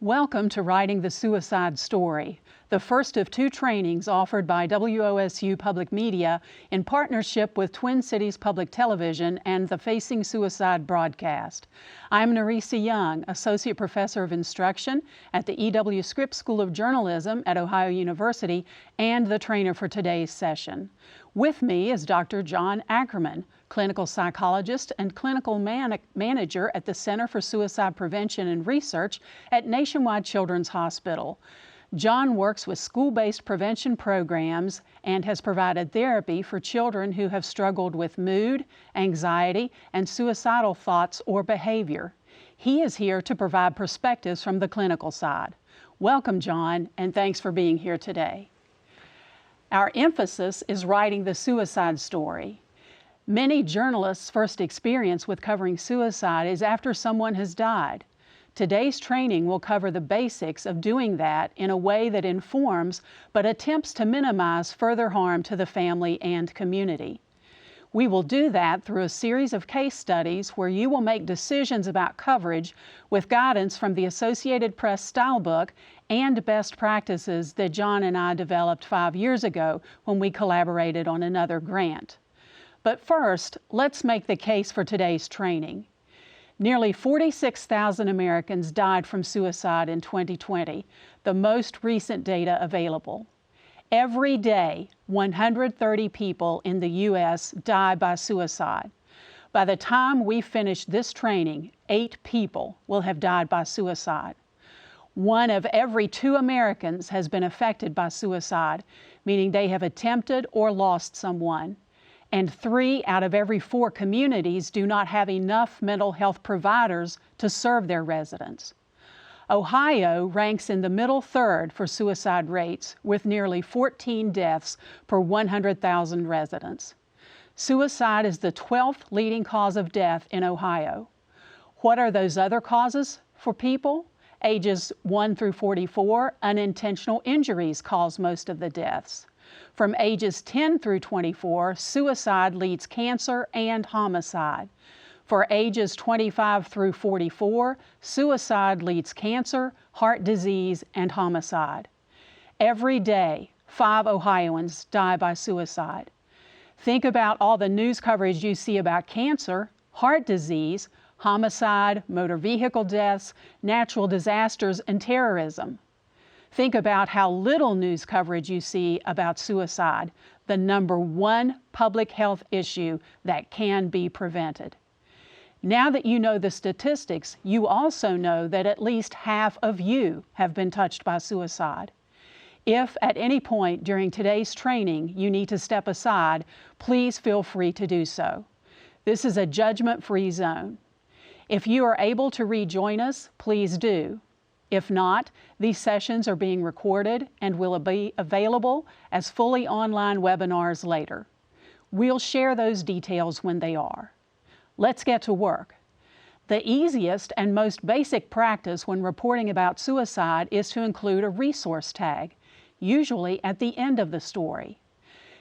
Welcome to Writing the Suicide Story, the first of two trainings offered by WOSU Public Media in partnership with Twin Cities Public Television and the Facing Suicide broadcast. I'm Nerissa Young, Associate Professor of Instruction at the E.W. Scripps School of Journalism at Ohio University and the trainer for today's session. With me is Dr. John Ackerman, clinical psychologist and clinical manager at the Center for Suicide Prevention and Research at Nationwide Children's Hospital. John works with school-based prevention programs and has provided therapy for children who have struggled with mood, anxiety, and suicidal thoughts or behavior. He is here to provide perspectives from the clinical side. Welcome, John, and thanks for being here today. Our emphasis is writing the suicide story. Many journalists' first experience with covering suicide is after someone has died. Today's training will cover the basics of doing that in a way that informs but attempts to minimize further harm to the family and community. We will do that through a series of case studies where you will make decisions about coverage with guidance from the Associated Press Stylebook and best practices that John and I developed 5 years ago when we collaborated on another grant. But first, let's make the case for today's training. Nearly 46,000 Americans died from suicide in 2020, the most recent data available. Every day, 130 people in the U.S. die by suicide. By the time we finish this training, 8 people will have died by suicide. 1 of every 2 Americans has been affected by suicide, meaning they have attempted or lost someone. And 3 out of every 4 communities do not have enough mental health providers to serve their residents. Ohio ranks in the middle third for suicide rates, with nearly 14 deaths per 100,000 residents. Suicide is the 12th leading cause of death in Ohio. What are those other causes for people? Ages 1 through 44, unintentional injuries cause most of the deaths. From ages 10 through 24, suicide leads cancer and homicide. For ages 25 through 44, suicide leads cancer, heart disease, and homicide. Every day, 5 Ohioans die by suicide. Think about all the news coverage you see about cancer, heart disease, homicide, motor vehicle deaths, natural disasters, and terrorism. Think about how little news coverage you see about suicide, the #1 public health issue that can be prevented. Now that you know the statistics, you also know that at least half of you have been touched by suicide. If at any point during today's training you need to step aside, please feel free to do so. This is a judgment-free zone. If you are able to rejoin us, please do. If not, these sessions are being recorded and will be available as fully online webinars later. We'll share those details when they are. Let's get to work. The easiest and most basic practice when reporting about suicide is to include a resource tag, usually at the end of the story.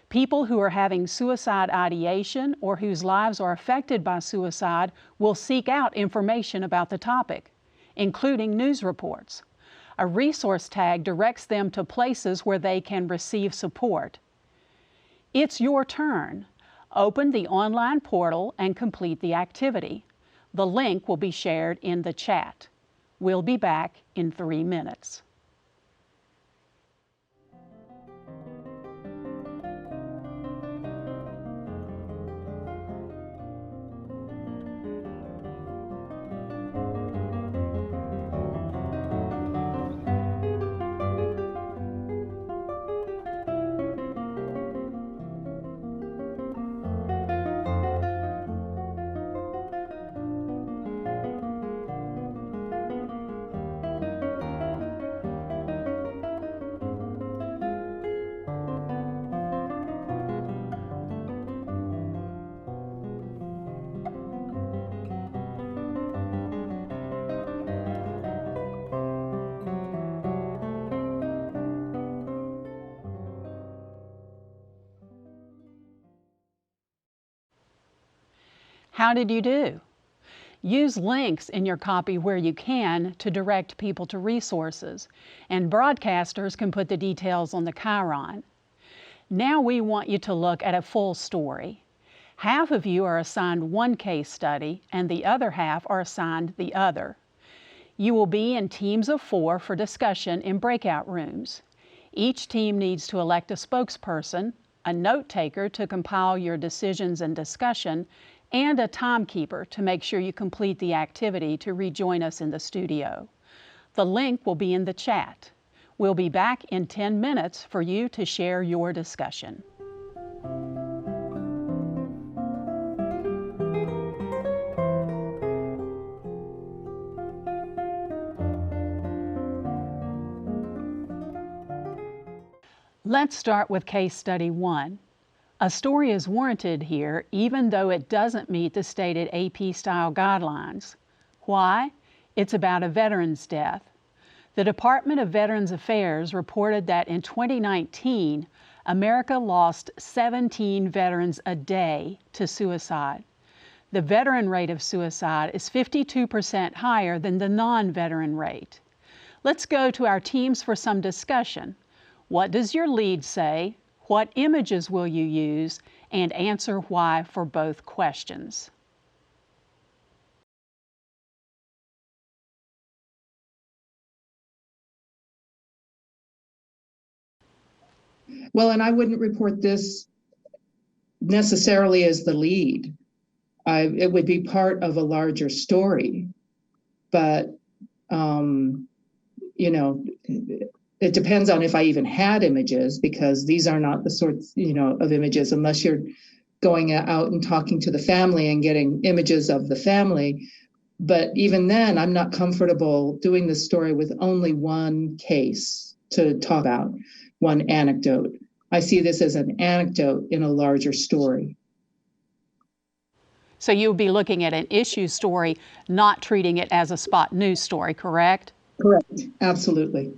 People who are having suicide ideation or whose lives are affected by suicide will seek out information about the topic, including news reports. A resource tag directs them to places where they can receive support. It's your turn. Open the online portal and complete the activity. The link will be shared in the chat. We'll be back in 3 minutes. How did you do? Use links in your copy where you can to direct people to resources, and broadcasters can put the details on the chyron. Now we want you to look at a full story. Half of you are assigned one case study, and the other half are assigned the other. You will be in teams of 4 for discussion in breakout rooms. Each team needs to elect a spokesperson, a note taker to compile your decisions and discussion, and a timekeeper to make sure you complete the activity to rejoin us in the studio. The link will be in the chat. We'll be back in 10 minutes for you to share your discussion. Let's start with case study 1. A story is warranted here even though it doesn't meet the stated AP-style guidelines. Why? It's about a veteran's death. The Department of Veterans Affairs reported that in 2019, America lost 17 veterans a day to suicide. The veteran rate of suicide is 52% higher than the non-veteran rate. Let's go to our teams for some discussion. What does your lead say? What images will you use? And answer why for both questions. Well, and I wouldn't report this necessarily as the lead. It would be part of a larger story, but it depends on if I even had images, because these are not the sorts, of images, unless you're going out and talking to the family and getting images of the family. But even then, I'm not comfortable doing this story with only one case to talk about, one anecdote. I see this as an anecdote in a larger story. So you'll be looking at an issue story, not treating it as a spot news story, correct? Correct, absolutely.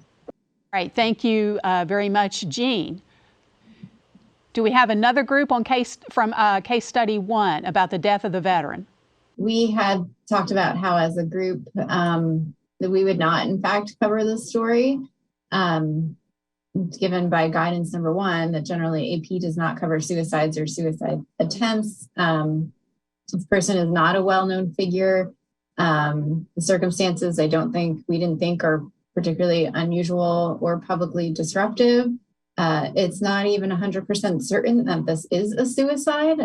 All right, thank you very much, Jean. Do we have another group on case study 1 about the death of the veteran? We had talked about how as a group that we would not in fact cover this story, given by guidance number 1 that generally AP does not cover suicides or suicide attempts. This person is not a well-known figure. The circumstances we didn't think are particularly unusual or publicly disruptive. It's not even 100% certain that this is a suicide.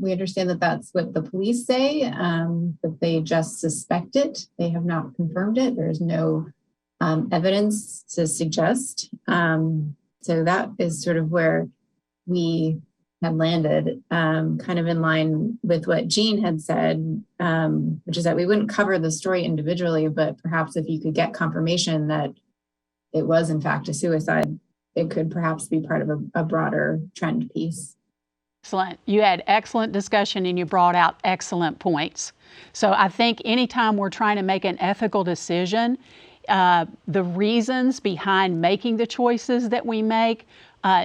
We understand that that's what the police say, that they just suspect it. They have not confirmed it. There's no evidence to suggest. So that is sort of where we had landed, kind of in line with what Jean had said, which is that we wouldn't cover the story individually, but perhaps if you could get confirmation that it was in fact a suicide, it could perhaps be part of a broader trend piece. Excellent. You had excellent discussion and you brought out excellent points. So I think anytime we're trying to make an ethical decision, the reasons behind making the choices that we make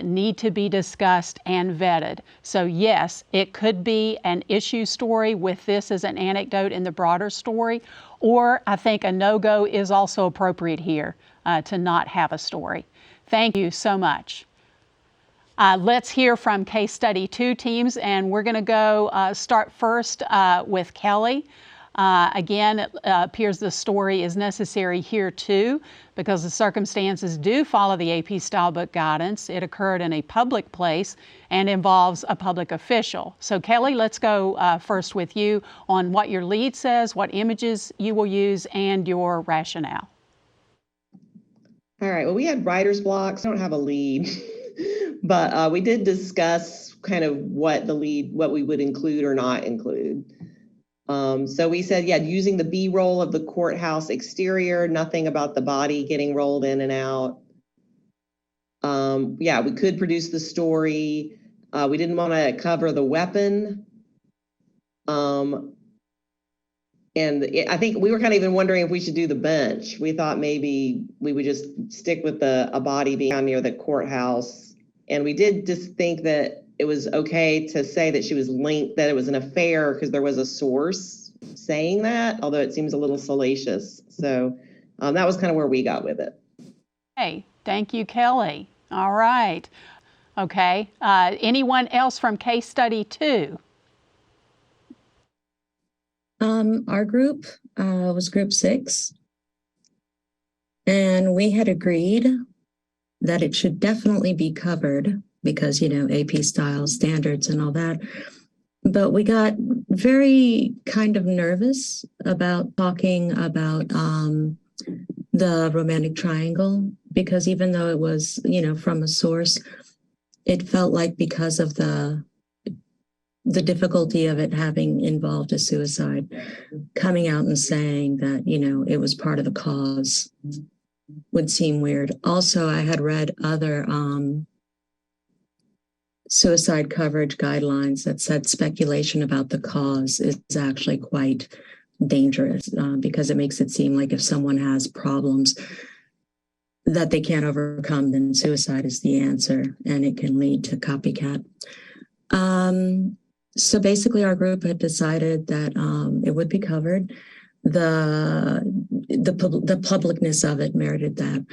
need to be discussed and vetted. So yes, it could be an issue story with this as an anecdote in the broader story, or I think a no-go is also appropriate here to not have a story. Thank you so much. Let's hear from case study 2 teams, and we're going to go start first with Kelly. Again, it appears the story is necessary here too because the circumstances do follow the AP Style Book guidance. It occurred in a public place and involves a public official. So Kelly, let's go first with you on what your lead says, what images you will use, and your rationale. All right, well, we had writer's blocks. I don't have a lead, but we did discuss kind of what we would include or not include. So we said, using the B-roll of the courthouse exterior, nothing about the body getting rolled in and out. We could produce the story. We didn't want to cover the weapon. I think we were kind of even wondering if we should do the bench. We thought maybe we would just stick with a body being down near the courthouse. And we did just think that it was okay to say that she was linked, that it was an affair because there was a source saying that, although it seems a little salacious. So that was kind of where we got with it. Hey, thank you, Kelly. All right. Okay. Anyone else from case study 2? Our group was group 6, and we had agreed that it should definitely be covered because, AP style standards and all that. But we got very kind of nervous about talking about the romantic triangle, because even though it was, from a source, it felt like because of the difficulty of it having involved a suicide, coming out and saying that, it was part of the cause would seem weird. Also, I had read other suicide coverage guidelines that said speculation about the cause is actually quite dangerous because it makes it seem like if someone has problems that they can't overcome, then suicide is the answer, and it can lead to copycat. So basically, our group had decided that it would be covered. The publicness of it merited that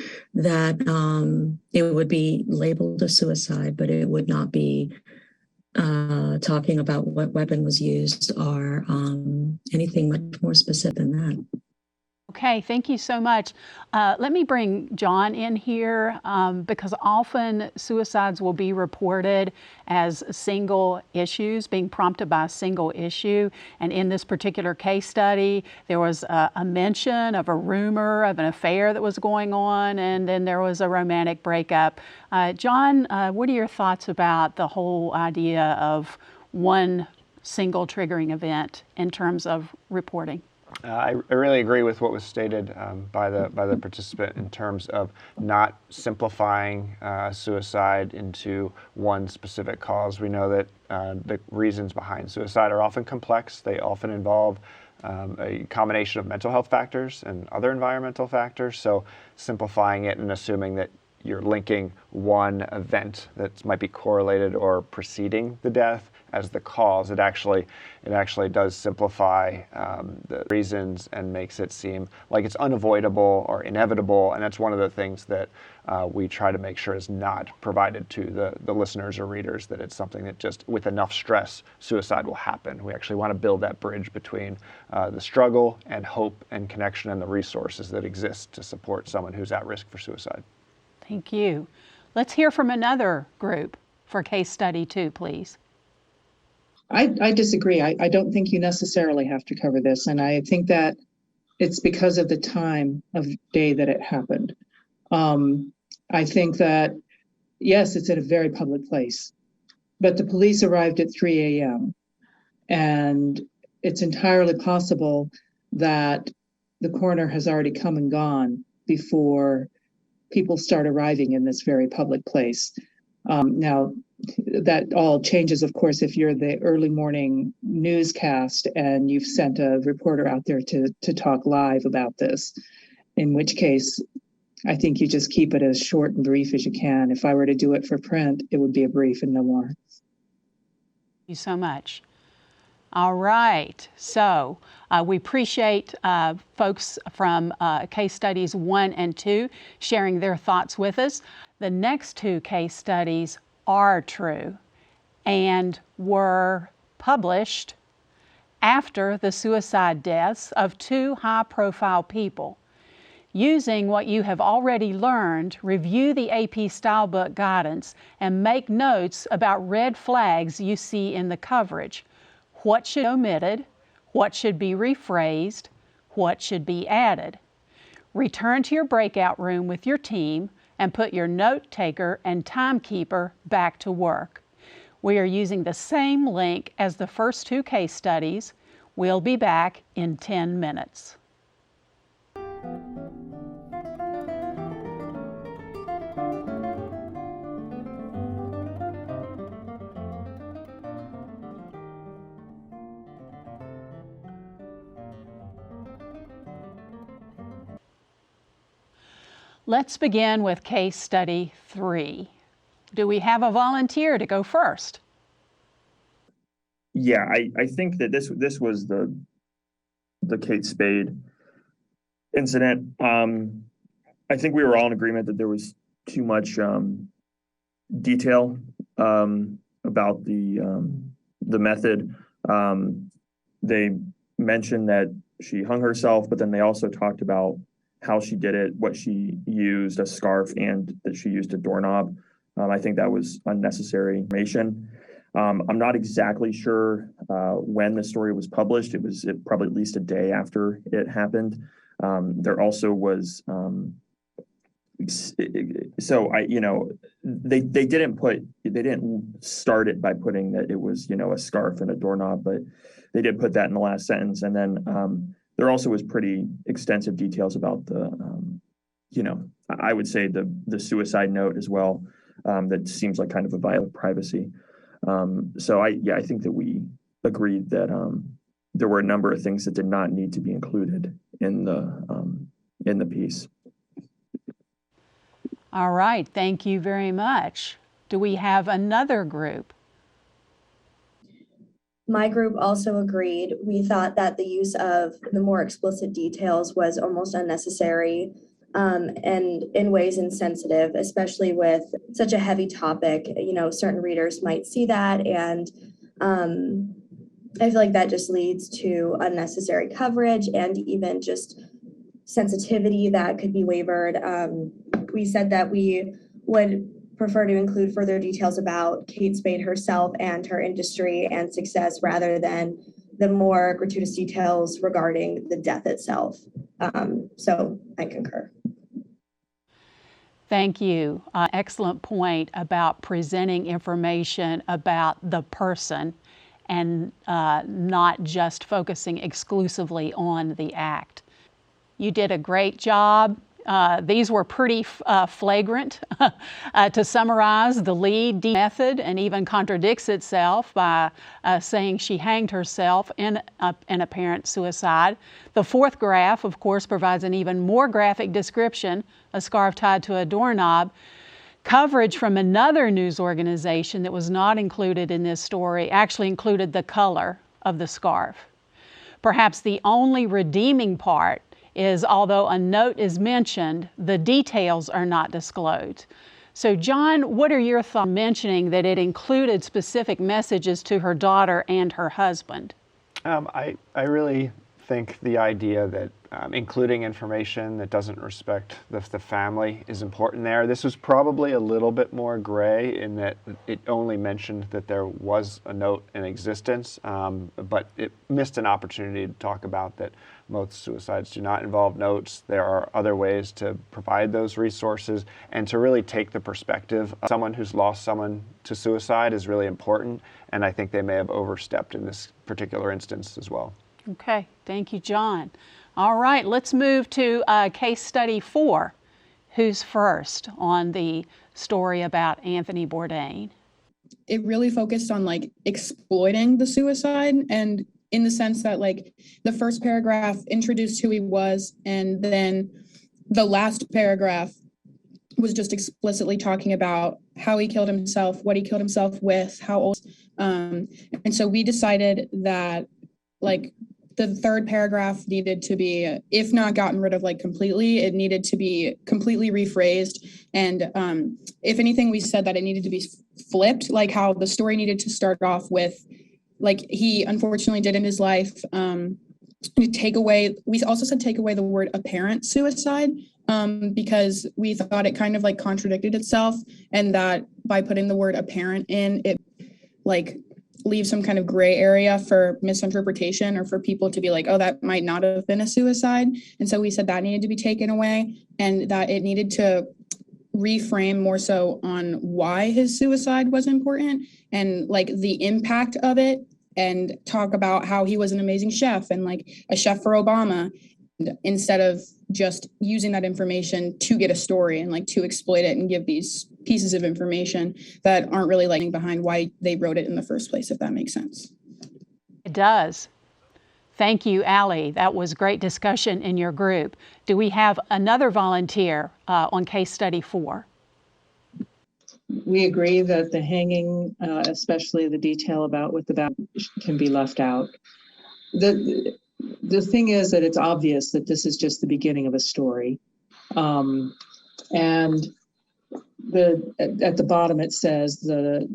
it would be labeled a suicide, but it would not be talking about what weapon was used or anything much more specific than that. Okay, thank you so much. Let me bring John in here because often suicides will be reported as single issues, being prompted by a single issue. And in this particular case study, there was a mention of a rumor of an affair that was going on, and then there was a romantic breakup. John, what are your thoughts about the whole idea of one single triggering event in terms of reporting? I really agree with what was stated by the participant in terms of not simplifying suicide into one specific cause. We know that the reasons behind suicide are often complex. They often involve a combination of mental health factors and other environmental factors. So simplifying it and assuming that you're linking one event that might be correlated or preceding the death as the cause, it actually does simplify the reasons and makes it seem like it's unavoidable or inevitable. And that's one of the things that we try to make sure is not provided to the listeners or readers, that it's something that just with enough stress, suicide will happen. We actually want to build that bridge between the struggle and hope and connection and the resources that exist to support someone who's at risk for suicide. Thank you. Let's hear from another group for case study 2, please. I disagree. I don't think you necessarily have to cover this. And I think that it's because of the time of day that it happened. I think that, yes, it's at a very public place, but the police arrived at 3 a.m. And it's entirely possible that the coroner has already come and gone before people start arriving in this very public place. Now, that all changes, of course, if you're the early morning newscast and you've sent a reporter out there to talk live about this, in which case, I think you just keep it as short and brief as you can. If I were to do it for print, it would be a brief and no more. Thank you so much. All right, so we appreciate folks from case studies 1 and 2 sharing their thoughts with us. The next 2 case studies are true and were published after the suicide deaths of 2 high-profile people. Using what you have already learned, review the AP Style Book guidance and make notes about red flags you see in the coverage. What should be omitted? What should be rephrased? What should be added? Return to your breakout room with your team and put your note taker and timekeeper back to work. We are using the same link as the first 2 case studies. We'll be back in 10 minutes. Let's begin with case study 3. Do we have a volunteer to go first? Yeah, I think that this was the the Kate Spade incident. I think we were all in agreement that there was too much detail about the method. They mentioned that she hung herself, but then they also talked about how she did it, what she used, a scarf, and that she used a doorknob. I think that was unnecessary information. I'm not exactly sure when the story was published. It was probably at least a day after it happened. There also was, they didn't start it by putting that it was, a scarf and a doorknob, but they did put that in the last sentence. And then there also was pretty extensive details about the, I would say the suicide note as well. That seems like kind of a violation of privacy. I think that we agreed that there were a number of things that did not need to be included in the piece. All right, thank you very much. Do we have another group? My group also agreed. We thought that the use of the more explicit details was almost unnecessary and in ways insensitive, especially with such a heavy topic. Certain readers might see that, and I feel like that just leads to unnecessary coverage and even just sensitivity that could be wavered. We said that we would prefer to include further details about Kate Spade herself and her industry and success rather than the more gratuitous details regarding the death itself. So I concur. Thank you. Excellent point about presenting information about the person and not just focusing exclusively on the act. You did a great job. These were pretty flagrant. To summarize, the lead method and even contradicts itself by saying she hanged herself in an apparent suicide. The fourth graph, of course, provides an even more graphic description, a scarf tied to a doorknob. Coverage from another news organization that was not included in this story actually included the color of the scarf. Perhaps the only redeeming part is, although a note is mentioned, the details are not disclosed. So John, what are your thoughts mentioning that it included specific messages to her daughter and her husband? I really think the idea that including information that doesn't respect the family is important there. This was probably a little bit more gray in that it only mentioned that there was a note in existence, but it missed an opportunity to talk about that most suicides do not involve notes. There are other ways to provide those resources, and to really take the perspective of someone who's lost someone to suicide is really important, and I think they may have overstepped in this particular instance as well. Okay, thank you, John. All right, let's move to case study 4. Who's first on the story about Anthony Bourdain? It really focused on exploiting the suicide, and in the sense that the first paragraph introduced who he was, and then the last paragraph was just explicitly talking about how he killed himself, what he killed himself with, how old. And so we decided that the third paragraph needed to be, if not gotten rid of completely, it needed to be completely rephrased. And if anything, we said that it needed to be flipped, how the story needed to start off with, he unfortunately did in his life. We also said take away the word apparent suicide, because we thought it kind of contradicted itself, and that by putting the word apparent in, it leave some kind of gray area for misinterpretation or for people to be oh, that might not have been a suicide. And so we said that needed to be taken away, and that it needed to reframe more so on why his suicide was important and the impact of it, and talk about how he was an amazing chef and a chef for Obama, instead of just using that information to get a story and to exploit it and give these pieces of information that aren't really behind why they wrote it in the first place, if that makes sense. It does. Thank you, Allie. That was great discussion in your group. Do we have another volunteer on case study 4? We agree that the hanging, especially the detail about with the back, can be left out. the thing is that it's obvious that this is just the beginning of a story. And at the bottom it says the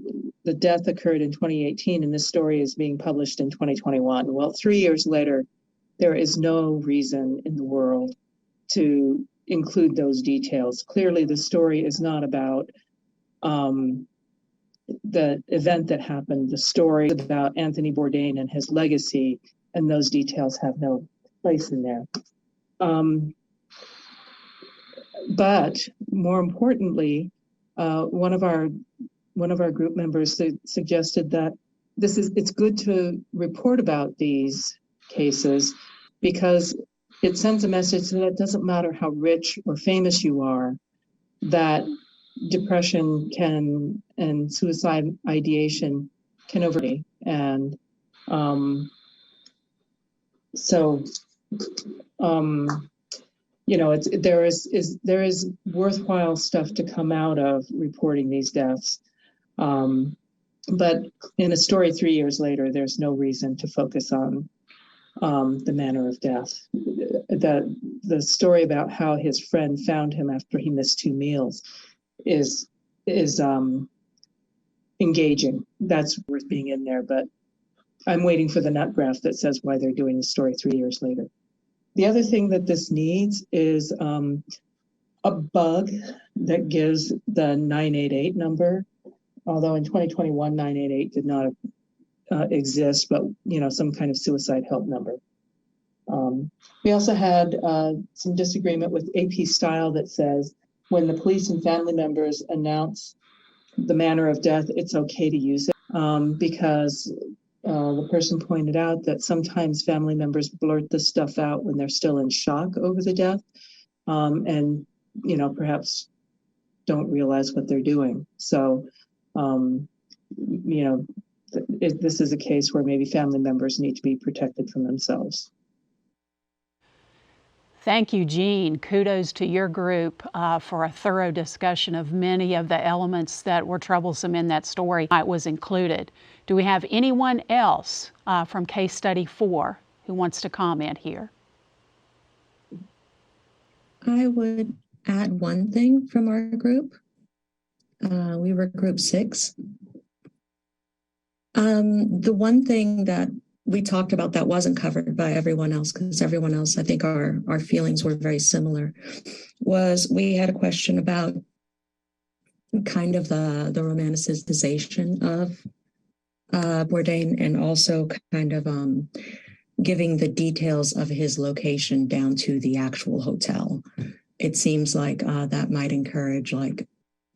death occurred in 2018 and this story is being published in 2021. Well, 3 years later, there is no reason in the world to include those details. Clearly, the story is not about the event that happened. The story is about Anthony Bourdain and his legacy, and those details have no place in there. But more importantly, one of our group members suggested that it's good to report about these cases because it sends a message that it doesn't matter how rich or famous you are, that depression and suicide ideation can overtake. And there is worthwhile stuff to come out of reporting these deaths. But in a story 3 years later, there's no reason to focus on the manner of death. The story about how his friend found him after he missed 2 meals is engaging. That's worth being in there, but I'm waiting for the nut graph that says why they're doing the story 3 years later. The other thing that this needs is a bug that gives the 988 number, although in 2021, 988 did not exist, but some kind of suicide help number. We also had some disagreement with AP style that says when the police and family members announce the manner of death, it's okay to use it because the person pointed out that sometimes family members blurt this stuff out when they're still in shock over the death and perhaps don't realize what they're doing. So this is a case where maybe family members need to be protected from themselves. Thank you, Jean. Kudos to your group for a thorough discussion of many of the elements that were troublesome in that story. It was included. Do we have anyone else from case study 4 who wants to comment here? I would add one thing from our group. We were group 6. The one thing that we talked about that wasn't covered by everyone else, because everyone else, I think our feelings were very similar, was we had a question about kind of the romanticization of Bourdain and also kind of giving the details of his location down to the actual hotel. It seems like that might encourage like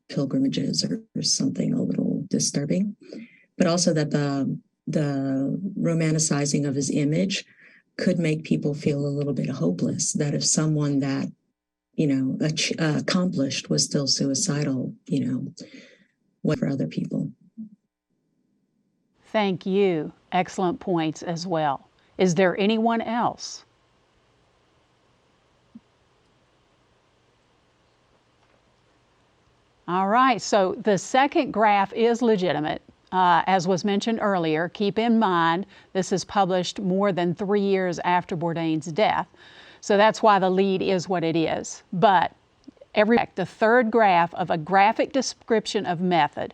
pilgrimages or something a little disturbing, but also that the romanticizing of his image could make people feel a little bit hopeless, that if someone that, accomplished was still suicidal, what for other people. Thank you. Excellent points as well. Is there anyone else? All right, so the second graph is legitimate. As was mentioned earlier, keep in mind this is published more than 3 years after Bourdain's death. So that's why the lead is what it is. But the third graph of a graphic description of method.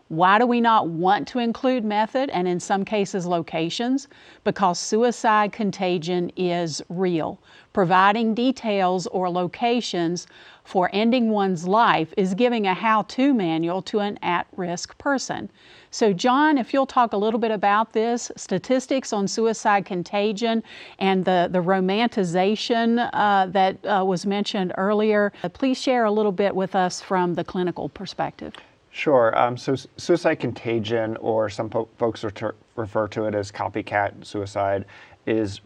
Why do we not want to include method and in some cases locations? Because suicide contagion is real. Providing details or locations for ending one's life is giving a how-to manual to an at-risk person. So John, if you'll talk a little bit about this, statistics on suicide contagion and the romanticization that was mentioned earlier, please share a little bit with us from the clinical perspective. Sure. So suicide contagion, or some folks refer to it as copycat suicide,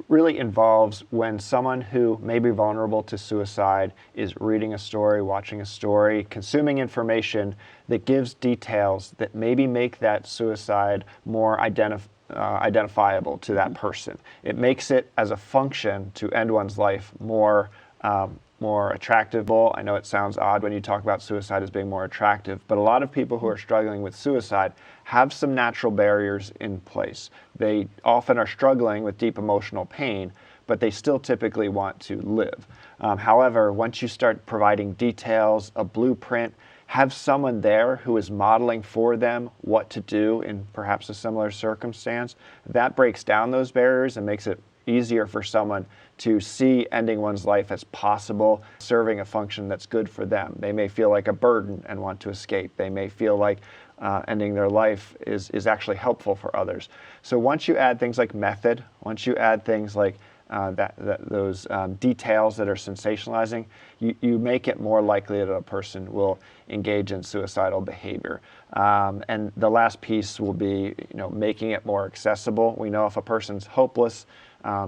really involves when someone who may be vulnerable to suicide is reading a story, watching a story, consuming information that gives details that maybe make that suicide more identifiable to that person. It makes it, as a function to end one's life, more attractive. I know it sounds odd when you talk about suicide as being more attractive, but a lot of people who are struggling with suicide have some natural barriers in place. They often are struggling with deep emotional pain, but they still typically want to live. However, once you start providing details, a blueprint, have someone there who is modeling for them what to do in perhaps a similar circumstance, that breaks down those barriers and makes it easier for someone to see ending one's life as possible, serving a function that's good for them. They may feel like a burden and want to escape. They may feel like ending their life is actually helpful for others. So once you add things like method, once you add things like those details that are sensationalizing, you make it more likely that a person will engage in suicidal behavior. And the last piece will be, making it more accessible. We know if a person's hopeless,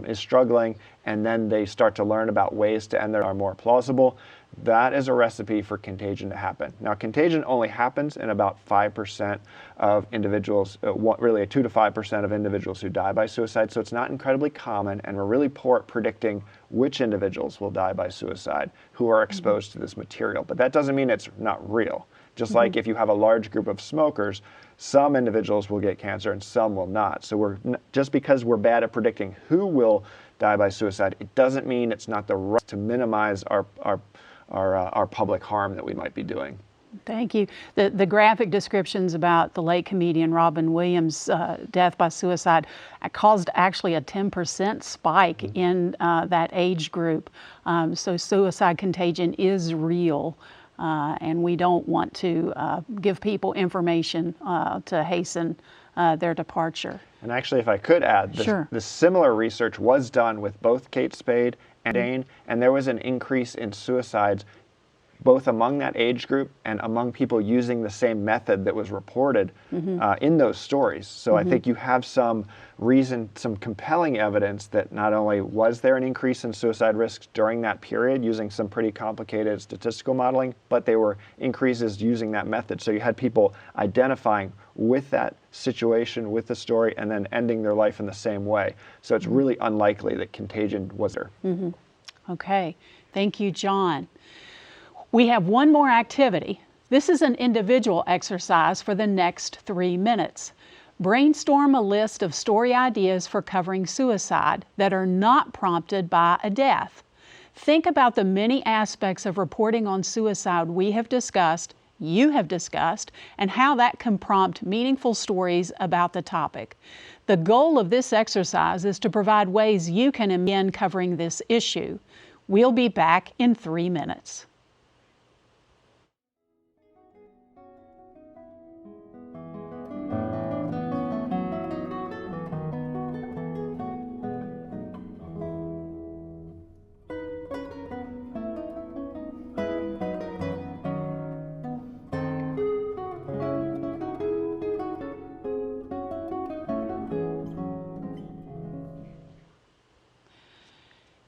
is struggling, and then they start to learn about ways to end their life are more plausible, that is a recipe for contagion to happen. Now, contagion only happens in about 5% of individuals, really 2 to 5% of individuals who die by suicide, so it's not incredibly common, and we're really poor at predicting which individuals will die by suicide who are exposed to this material. But that doesn't mean it's not real. Just like if you have a large group of smokers, some individuals will get cancer and some will not. So just because we're bad at predicting who will die by suicide, it doesn't mean it's not the right to minimize our public harm that we might be doing. Thank you. The graphic descriptions about the late comedian Robin Williams' death by suicide caused actually a 10% spike in that age group. So suicide contagion is real. And we don't want to give people information to hasten their departure. And actually, if I could add, the similar research was done with both Kate Spade and Dane, and there was an increase in suicides both among that age group and among people using the same method that was reported in those stories. So I think you have some compelling evidence that not only was there an increase in suicide risks during that period using some pretty complicated statistical modeling, but they were increases using that method. So you had people identifying with that situation, with the story, and then ending their life in the same way. So it's really unlikely that contagion was there. Okay, thank you, John. We have one more activity. This is an individual exercise for the next 3 minutes. Brainstorm a list of story ideas for covering suicide that are not prompted by a death. Think about the many aspects of reporting on suicide we have discussed, you have discussed, and how that can prompt meaningful stories about the topic. The goal of this exercise is to provide ways you can begin covering this issue. We'll be back in 3 minutes.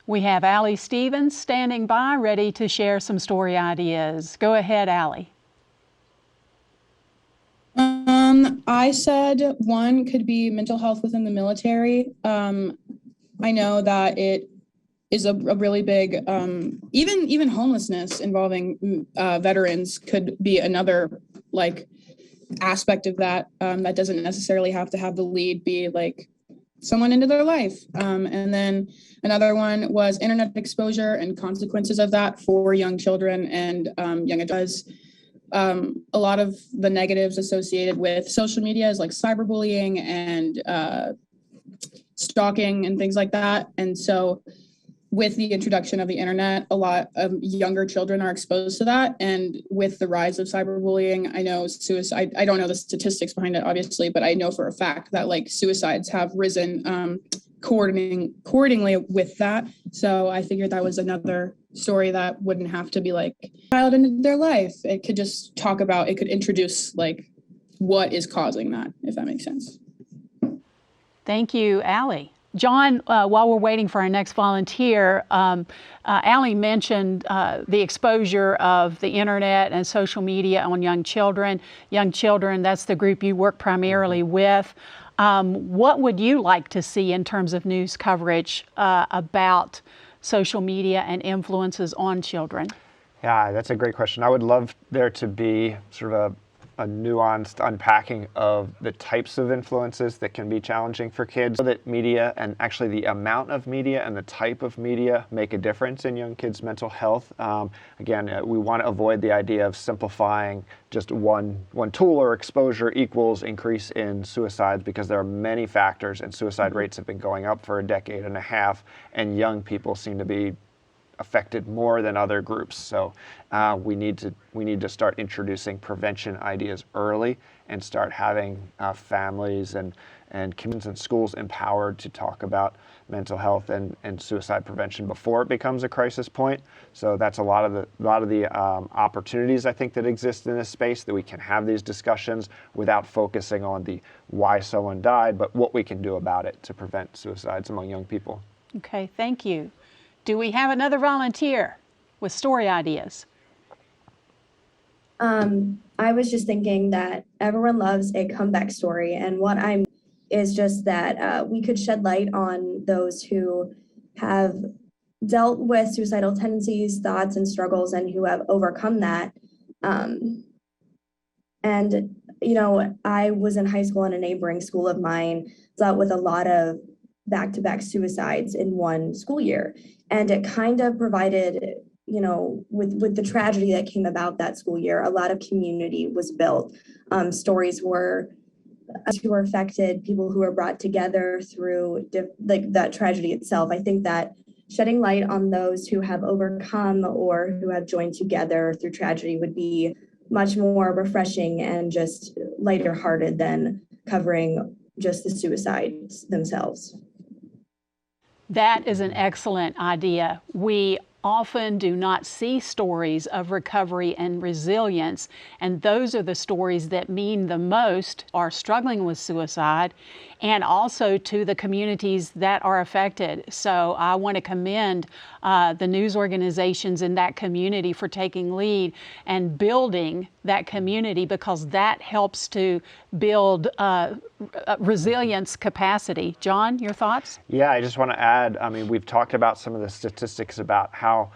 We have Allie Stevens standing by, ready to share some story ideas. Go ahead, Allie. I said one could be mental health within the military. I know that it is a really big, even homelessness involving veterans could be another aspect of that. That doesn't necessarily have to have the lead be someone into their life. And then another one was internet exposure and consequences of that for young children and young adults. A lot of the negatives associated with social media is cyberbullying and stalking and things like that. And so with the introduction of the internet, a lot of younger children are exposed to that. And with the rise of cyberbullying, I know suicide, I don't know the statistics behind it, obviously, but I know for a fact that suicides have risen accordingly with that. So I figured that was another story that wouldn't have to be child into their life. It could just talk about, it could introduce what is causing that, if that makes sense. Thank you, Allie. John, while we're waiting for our next volunteer, Allie mentioned the exposure of the internet and social media on young children. Young children, that's the group you work primarily with. What would you like to see in terms of news coverage about social media and influences on children? Yeah, that's a great question. I would love there to be sort of a nuanced unpacking of the types of influences that can be challenging for kids. So that media, and actually the amount of media and the type of media, make a difference in young kids' mental health. Again, we want to avoid the idea of simplifying just one tool or exposure equals increase in suicides, because there are many factors, and suicide rates have been going up for a decade and a half, and young people seem to be affected more than other groups. So we need to start introducing prevention ideas early, and start having families and communities and schools empowered to talk about mental health and suicide prevention before it becomes a crisis point. So that's a lot of the opportunities, I think, that exist in this space, that we can have these discussions without focusing on the why someone died, but what we can do about it to prevent suicides among young people. Okay, thank you. Do we have another volunteer with story ideas? I was just thinking that everyone loves a comeback story, and what I'm is just that we could shed light on those who have dealt with suicidal tendencies, thoughts, and struggles, and who have overcome that. And you know, I was in high school, and a neighboring school of mine dealt with a lot of back-to-back suicides in one school year. And it kind of provided, you know, with the tragedy that came about that school year, a lot of community was built. Stories were who were affected, people who were brought together through like that tragedy itself. I think that shedding light on those who have overcome or who have joined together through tragedy would be much more refreshing and just lighter hearted than covering just the suicides themselves. That is an excellent idea. We often do not see stories of recovery and resilience, and those are the stories that mean the most are struggling with suicide, and also to the communities that are affected. So I want to commend the news organizations in that community for taking lead and building that community, because that helps to build resilience capacity. John, your thoughts? Yeah, I just want to add, I mean, we've talked about some of the statistics about how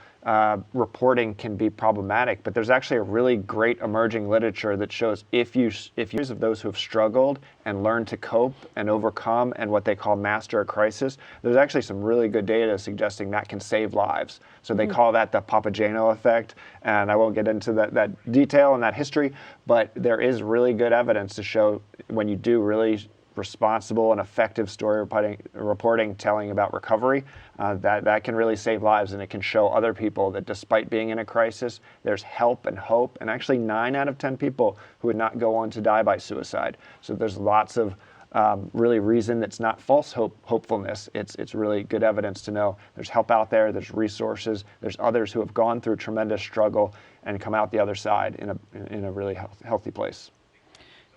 reporting can be problematic, but there's actually a really great emerging literature that shows if you of those who have struggled and learned to cope and overcome and what they call master a crisis, there's actually some really good data suggesting that can save lives. So they call that the Papageno effect, and I won't get into that detail and that history, but there is really good evidence to show when you do really responsible and effective story reporting telling about recovery, that can really save lives, and it can show other people that despite being in a crisis, there's help and hope, and actually 9 out of 10 people who would not go on to die by suicide. So there's lots of really reason that's not false hopefulness. It's really good evidence to know there's help out there, there's resources, there's others who have gone through tremendous struggle and come out the other side in a really healthy place.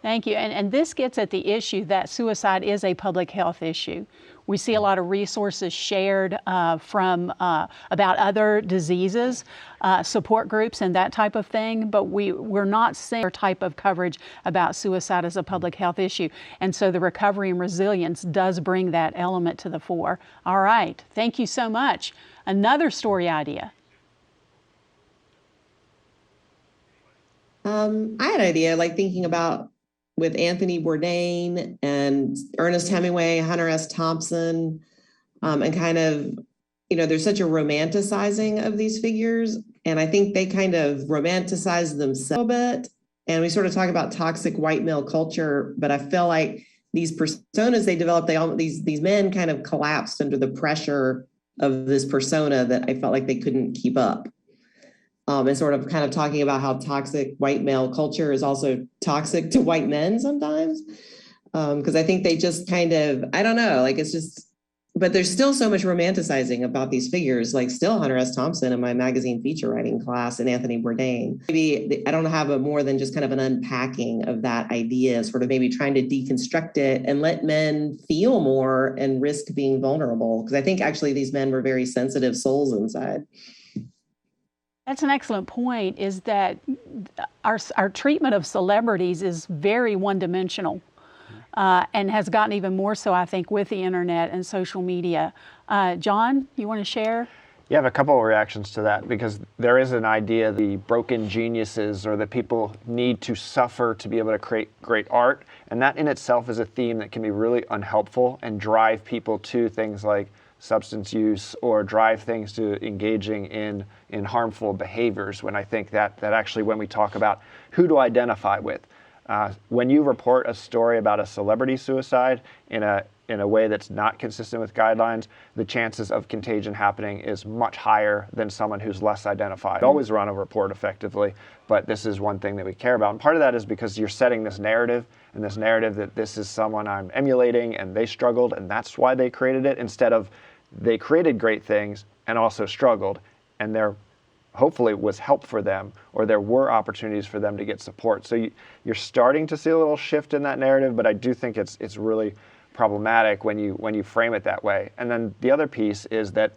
Thank you. And this gets at the issue that suicide is a public health issue. We see a lot of resources shared from about other diseases, support groups and that type of thing, but we're not seeing a type of coverage about suicide as a public health issue. And so the recovery and resilience does bring that element to the fore. All right, thank you so much. Another story idea. I had an idea, like thinking about with Anthony Bourdain and Ernest Hemingway, Hunter S. Thompson, and kind of, you know, there's such a romanticizing of these figures. And I think they kind of romanticize themselves a bit. And we sort of talk about toxic white male culture, but I feel like these personas they developed, these men kind of collapsed under the pressure of this persona that I felt like they couldn't keep up. And sort of kind of talking about how toxic white male culture is also toxic to white men sometimes. Because I think they just kind of, I don't know, like it's just, but there's still so much romanticizing about these figures, like still Hunter S. Thompson in my magazine feature writing class and Anthony Bourdain. Maybe I don't have a more than just kind of an unpacking of that idea, sort of maybe trying to deconstruct it and let men feel more and risk being vulnerable. Because I think actually these men were very sensitive souls inside. That's an excellent point, is that our treatment of celebrities is very one-dimensional and has gotten even more so, I think, with the internet and social media. John, you want to share? You have a couple of reactions to that because there is an idea the broken geniuses or the people need to suffer to be able to create great art. And that in itself is a theme that can be really unhelpful and drive people to things like substance use or drive things to engaging in harmful behaviors, when I think that actually when we talk about who to identify with, when you report a story about a celebrity suicide in a way that's not consistent with guidelines, the chances of contagion happening is much higher than someone who's less identified. Always run a report effectively, but this is one thing that we care about. And part of that is because you're setting this narrative, and this narrative that this is someone I'm emulating and they struggled and that's why they created it, instead of they created great things and also struggled, and there hopefully was help for them, or there were opportunities for them to get support. So you're starting to see a little shift in that narrative, but I do think it's really problematic when you frame it that way. And then the other piece is that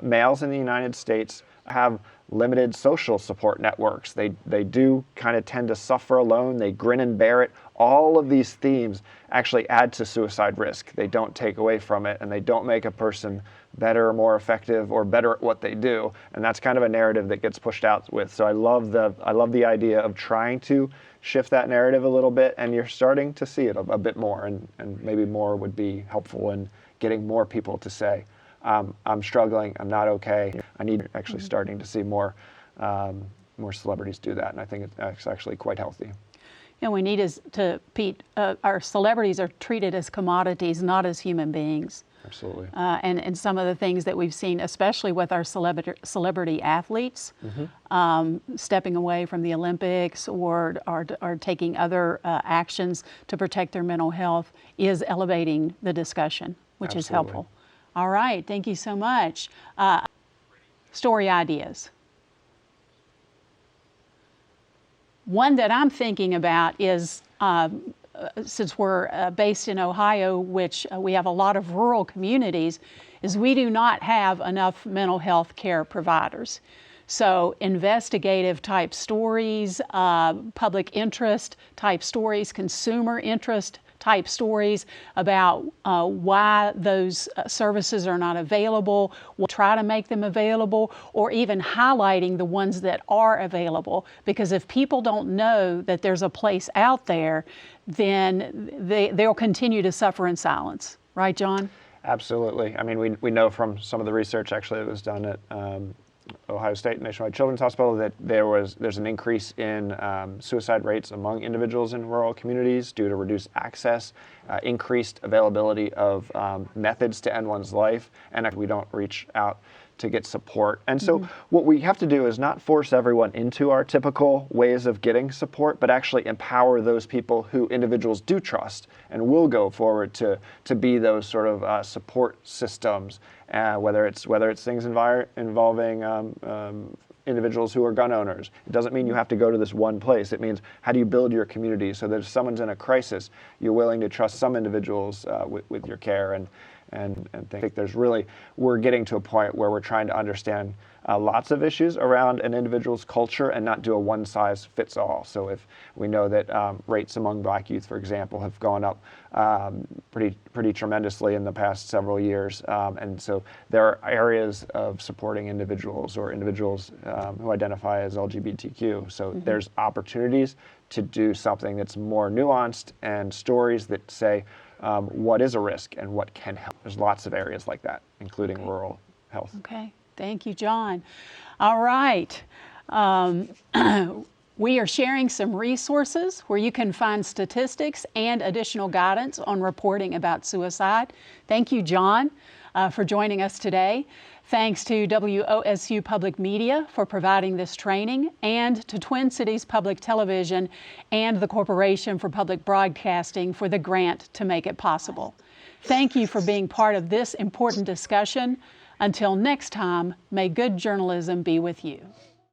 males in the United States have limited social support networks. They do kind of tend to suffer alone. They grin and bear it. All of these themes actually add to suicide risk. They don't take away from it, and they don't make a person better or more effective or better at what they do. And that's kind of a narrative that gets pushed out with. So I love the idea of trying to shift that narrative a little bit, and you're starting to see it a bit more, and maybe more would be helpful in getting more people to say, I'm struggling, I'm not okay. I need actually starting to see more celebrities do that, and I think it's actually quite healthy. And we need Pete, our celebrities are treated as commodities, not as human beings. Absolutely. And some of the things that we've seen, especially with our celebrity athletes, stepping away from the Olympics or taking other actions to protect their mental health, is elevating the discussion, which is helpful. All right, thank you so much. Story ideas. One that I'm thinking about is, since we're based in Ohio, which we have a lot of rural communities, is we do not have enough mental health care providers. So investigative type stories, public interest type stories, consumer interest type stories about why those services are not available. We'll try to make them available, or even highlighting the ones that are available. Because if people don't know that there's a place out there, then they'll continue to suffer in silence. Right, John? Absolutely. I mean, we know from some of the research actually that was done at Ohio State Nationwide Children's Hospital that there's an increase in suicide rates among individuals in rural communities due to reduced access, increased availability of methods to end one's life, and if we don't reach out to get support. And so what we have to do is not force everyone into our typical ways of getting support, but actually empower those people who individuals do trust and will go forward to be those sort of support systems, whether it's things involving individuals who are gun owners. It doesn't mean you have to go to this one place. It means, how do you build your community so that if someone's in a crisis, you're willing to trust some individuals with your care, and think we're getting to a point where we're trying to understand lots of issues around an individual's culture and not do a one-size-fits-all. So if we know that rates among Black youth, for example, have gone up pretty tremendously in the past several years, and so there are areas of supporting individuals or individuals who identify as LGBTQ. So there's opportunities to do something that's more nuanced, and stories that say what is a risk and what can help. There's lots of areas like that, including rural health. Okay. Thank you, John. All right. We are sharing some resources where you can find statistics and additional guidance on reporting about suicide. Thank you, John, for joining us today. Thanks to WOSU Public Media for providing this training, and to Twin Cities Public Television and the Corporation for Public Broadcasting for the grant to make it possible. Thank you for being part of this important discussion. Until next time, may good journalism be with you.